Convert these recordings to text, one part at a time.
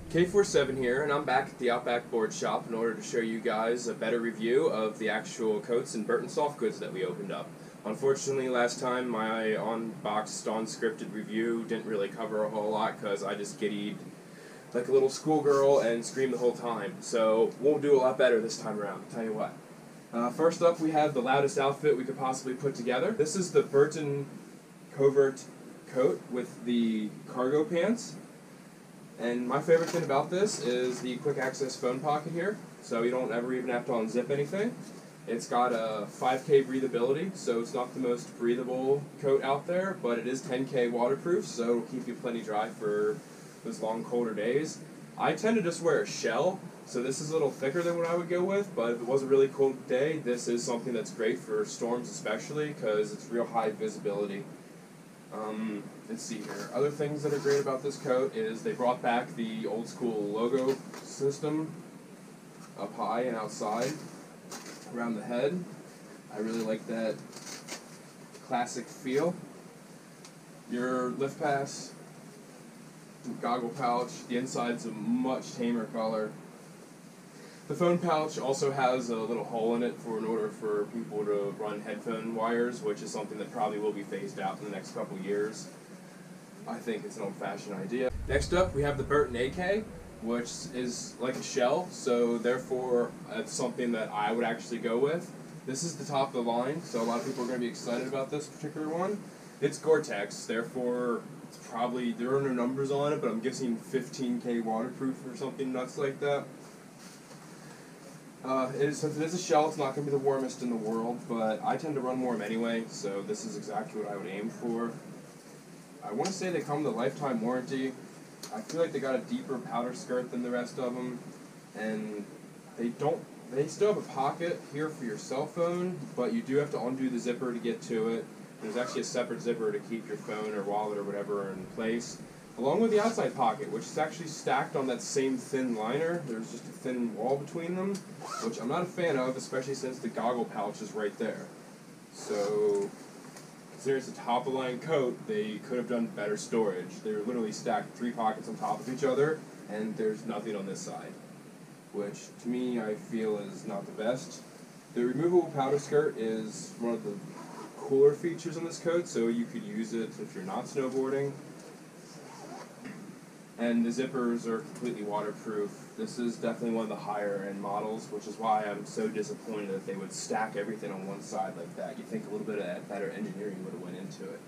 K47 here, and I'm back at the Outback Board Shop in order to show you guys a better review of the actual coats and Burton Softgoods that we opened up. Unfortunately, last time my unboxed, unscripted review didn't really cover a whole lot because I just giddied like a little schoolgirl and screamed the whole time. So we'll do a lot better this time around, I'll tell you what. First up, we have the loudest outfit we could possibly put together. This is the Burton Covert coat with the cargo pants. And my favorite thing about this is the quick access phone pocket here, so you don't ever even have to unzip anything. It's got a 5K breathability, so it's not the most breathable coat out there, but it is 10K waterproof, so it'll keep you plenty dry for those long, colder days. I tend to just wear a shell, so this is a little thicker than what I would go with, but if it was a really cold day, this is something that's great for storms especially, because it's real high visibility. Let's see here. Other things that are great about this coat is they brought back the old school logo system up high and outside around the head. I really like that classic feel. Your lift pass, goggle pouch, the inside's a much tamer color. The phone pouch also has a little hole in it in order for people to run headphone wires, which is something that probably will be phased out in the next couple years. I think it's an old-fashioned idea. Next up, we have the Burton AK, which is like a shell, so therefore it's something that I would actually go with. This is the top of the line, so a lot of people are going to be excited about this particular one. It's Gore-Tex, therefore it's probably, there are no numbers on it, but I'm guessing 15K waterproof or something nuts like that. Since it is a shell, it's not going to be the warmest in the world, but I tend to run warm anyway, so this is exactly what I would aim for. I want to say they come with a lifetime warranty. I feel like they got a deeper powder skirt than the rest of them, and they still have a pocket here for your cell phone, but you do have to undo the zipper to get to it. There's actually a separate zipper to keep your phone or wallet or whatever in place, along with the outside pocket, which is actually stacked on that same thin liner. There's just a thin wall between them, which I'm not a fan of, especially since the goggle pouch is right there. So, considering it's a top-of-the-line coat, they could have done better storage. They're literally stacked 3 pockets on top of each other, and there's nothing on this side, which to me I feel is not the best. The removable powder skirt is one of the cooler features on this coat, so you could use it if you're not snowboarding. And the zippers are completely waterproof. This is definitely one of the higher end models, which is why I'm so disappointed that they would stack everything on one side like that. You'd think a little bit of better engineering would have went into it.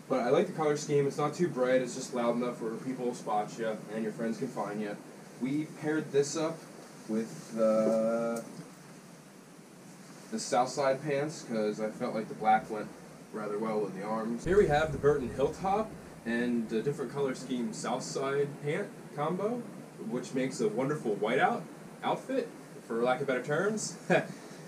But I like the color scheme. It's not too bright. It's just loud enough where people will spot you and your friends can find you. We paired this up with the Southside pants because I felt like the black went rather well with the arms. Here we have the Burton Hilltop and a different color scheme Southside pant combo, which makes a wonderful whiteout outfit, for lack of better terms.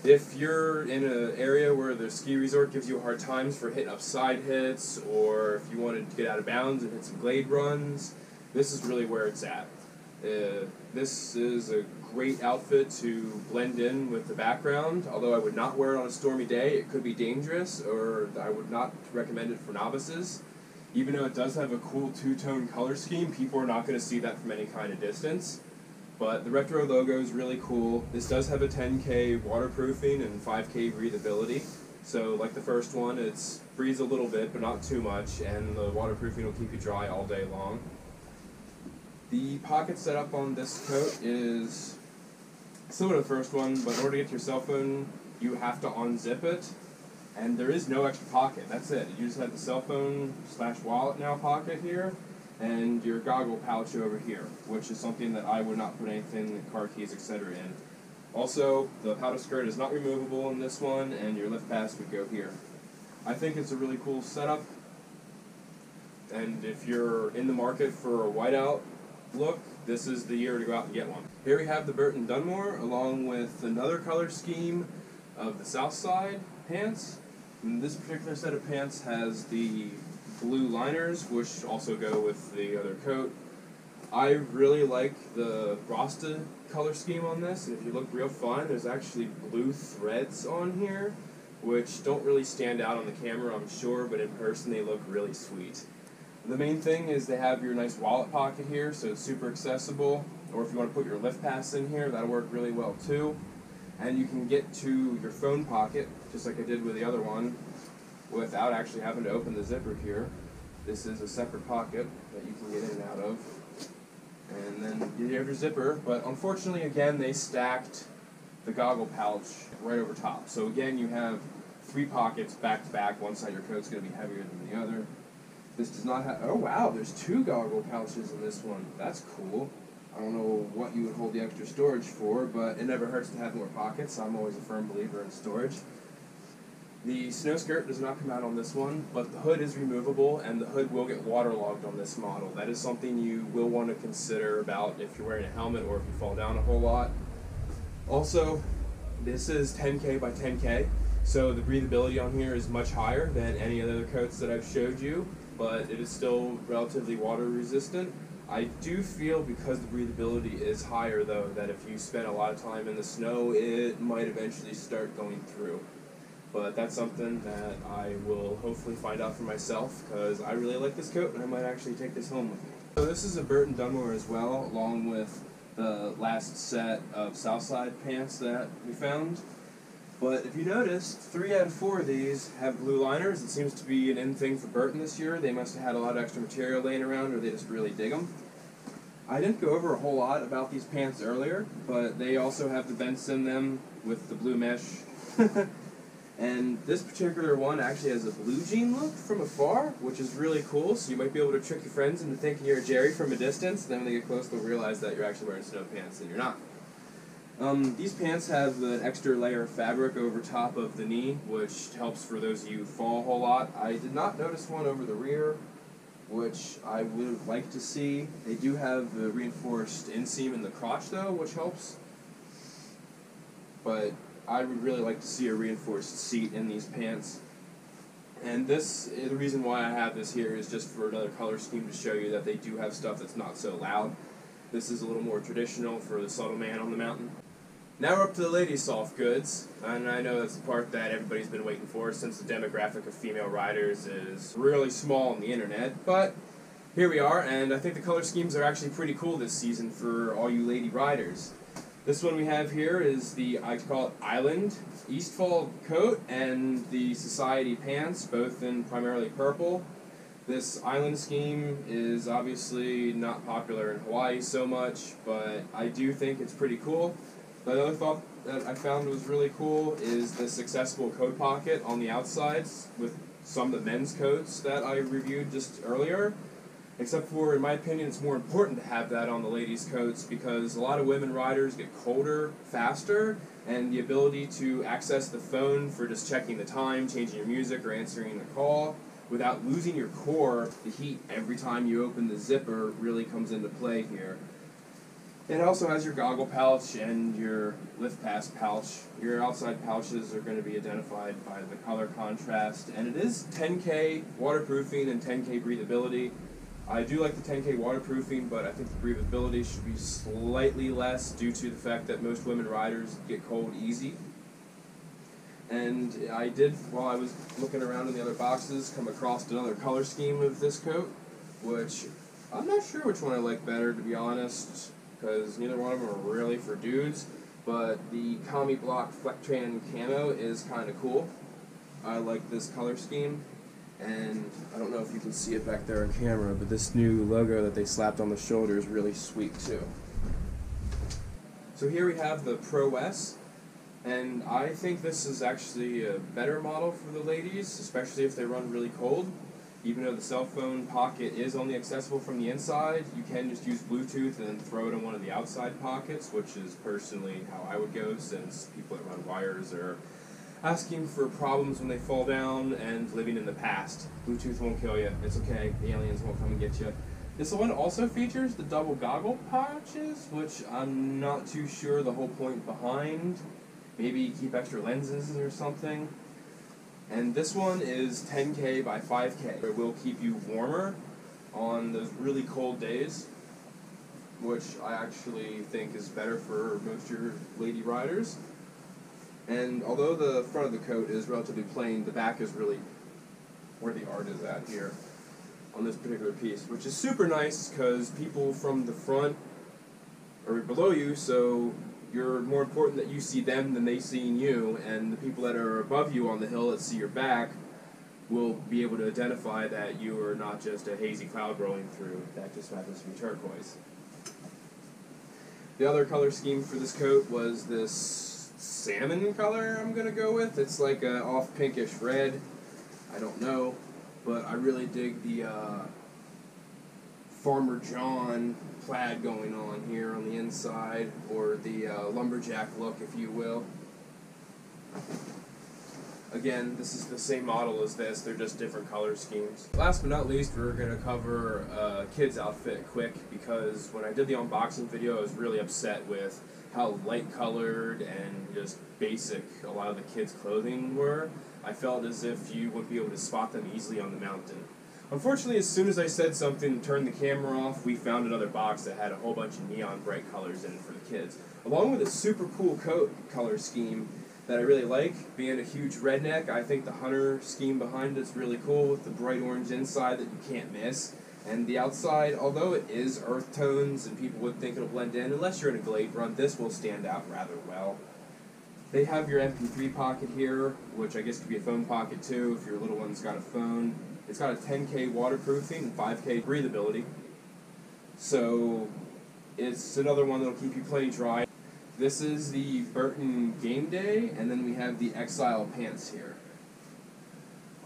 If you're in an area where the ski resort gives you hard times for hitting up side hits, or if you wanted to get out of bounds and hit some glade runs, this is really where it's at. This is a great outfit to blend in with the background, although I would not wear it on a stormy day. It could be dangerous, or I would not recommend it for novices. Even though it does have a cool two-tone color scheme, people are not going to see that from any kind of distance. But the retro logo is really cool. This does have a 10K waterproofing and 5K breathability. So like the first one, it breathes a little bit, but not too much, and the waterproofing will keep you dry all day long. The pocket setup on this coat is similar to the first one, but in order to get to your cell phone, you have to unzip it. And there is no extra pocket, that's it. You just have the cell phone / wallet now pocket here, and your goggle pouch over here, which is something that I would not put anything, car keys, etc. in. Also, the powder skirt is not removable in this one, and your lift pass would go here. I think it's a really cool setup, and if you're in the market for a whiteout look, this is the year to go out and get one. Here we have the Burton Dunmore, along with another color scheme of the Southside pants. And this particular set of pants has the blue liners, which also go with the other coat. I really like the Rasta color scheme on this, and if you look real fine, there's actually blue threads on here, which don't really stand out on the camera, I'm sure, but in person they look really sweet. The main thing is they have your nice wallet pocket here, so it's super accessible. Or if you want to put your lift pass in here, that'll work really well too. And you can get to your phone pocket, just like I did with the other one, without actually having to open the zipper here. This is a separate pocket that you can get in and out of. And then you have your zipper, but unfortunately, again, they stacked the goggle pouch right over top. So again, you have 3 pockets back to back. One side of your coat's going to be heavier than the other. This does not have, oh wow, there's 2 goggle pouches in this one. That's cool. I don't know what you would hold the extra storage for, but it never hurts to have more pockets. I'm always a firm believer in storage. The snow skirt does not come out on this one, but the hood is removable, and the hood will get waterlogged on this model. That is something you will want to consider about if you're wearing a helmet or if you fall down a whole lot. Also, this is 10K by 10K, so the breathability on here is much higher than any of the other coats that I've showed you, but it is still relatively water resistant. I do feel, because the breathability is higher though, that if you spend a lot of time in the snow, it might eventually start going through. But that's something that I will hopefully find out for myself, because I really like this coat and I might actually take this home with me. So this is a Burton Dunmore as well, along with the last set of Southside pants that we found. But if you notice, 3 out of 4 of these have blue liners. It seems to be an in thing for Burton this year. They must have had a lot of extra material laying around, or they just really dig them. I didn't go over a whole lot about these pants earlier, but they also have the vents in them with the blue mesh. And this particular one actually has a blue jean look from afar, which is really cool, so you might be able to trick your friends into thinking you're a Jerry from a distance, then when they get close they'll realize that you're actually wearing snow pants and you're not. These pants have an extra layer of fabric over top of the knee, which helps for those of you who fall a whole lot. I did not notice one over the rear, which I would like to see. They do have the reinforced inseam in the crotch though, which helps. But I would really like to see a reinforced seat in these pants. And this, the reason why I have this here is just for another color scheme to show you that they do have stuff that's not so loud. This is a little more traditional for the subtle man on the mountain. Now we're up to the ladies' soft goods, and I know that's the part that everybody's been waiting for since the demographic of female riders is really small on the internet, but here we are, and I think the color schemes are actually pretty cool this season for all you lady riders. This one we have here is the, I call it Island Eastfall coat and the Society pants, both in primarily purple. This island scheme is obviously not popular in Hawaii so much, but I do think it's pretty cool. The other thought that I found was really cool is this accessible coat pocket on the outsides with some of the men's coats that I reviewed just earlier. Except for, in my opinion, it's more important to have that on the ladies' coats because a lot of women riders get colder faster, and the ability to access the phone for just checking the time, changing your music, or answering the call without losing your core, the heat every time you open the zipper really comes into play here. It also has your goggle pouch and your lift pass pouch. Your outside pouches are going to be identified by the color contrast, and it is 10K waterproofing and 10K breathability. I do like the 10K waterproofing, but I think the breathability should be slightly less due to the fact that most women riders get cold easy. And I did, while I was looking around in the other boxes, come across another color scheme of this coat, which I'm not sure which one I like better, to be honest, because neither one of them are really for dudes, but the Kami Block Flectran Camo is kind of cool. I like this color scheme. And I don't know if you can see it back there on camera, but this new logo that they slapped on the shoulder is really sweet too. So here we have the Prowess, and I think this is actually a better model for the ladies, especially if they run really cold. Even though the cell phone pocket is only accessible from the inside, you can just use Bluetooth and then throw it in one of the outside pockets, which is personally how I would go, since people that run wires are asking for problems when they fall down and living in the past. Bluetooth won't kill you. It's okay. The aliens won't come and get you. This one also features the double goggle pouches, which I'm not too sure the whole point behind. Maybe keep extra lenses or something. And this one is 10K by 5K. It will keep you warmer on those really cold days, which I actually think is better for most of your lady riders. And although the front of the coat is relatively plain, the back is really where the art is at here. on this particular piece, which is super nice because people from the front are below you, so you're more important that you see them than they seeing you, and the people that are above you on the hill that see your back will be able to identify that you are not just a hazy cloud rolling through that just happens to be turquoise. The other color scheme for this coat was this salmon color I'm going to go with. It's like a off pinkish red. I don't know, but I really dig the Farmer John plaid going on here on the inside, or the lumberjack look, if you will. Again, this is the same model as this, they're just different color schemes. Last but not least, we're going to cover a kid's outfit quick, because when I did the unboxing video, I was really upset with how light colored and just basic a lot of the kids' clothing were. I felt as if you wouldn't be able to spot them easily on the mountain. Unfortunately, as soon as I said something and turned the camera off, we found another box that had a whole bunch of neon bright colors in it for the kids, along with a super cool coat color scheme that I really like. Being a huge redneck, I think the hunter scheme behind it's really cool with the bright orange inside that you can't miss. And the outside, although it is earth tones and people would think it'll blend in, unless you're in a glade run, this will stand out rather well. They have your MP3 pocket here, which I guess could be a phone pocket too if your little one's got a phone. It's got a 10K waterproofing and 5K breathability. So it's another one that'll keep you plenty dry. This is the Burton Gameday, and then we have the Exile pants here.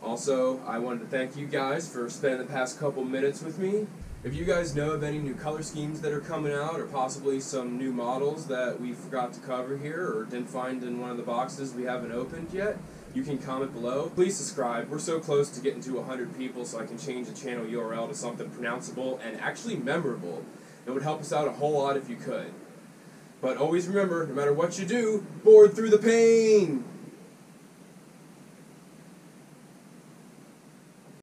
Also, I wanted to thank you guys for spending the past couple minutes with me. If you guys know of any new color schemes that are coming out, or possibly some new models that we forgot to cover here, or didn't find in one of the boxes we haven't opened yet, you can comment below. Please subscribe. We're so close to getting to 100 people, so I can change the channel URL to something pronounceable and actually memorable. It would help us out a whole lot if you could. But always remember, no matter what you do, board through the pain!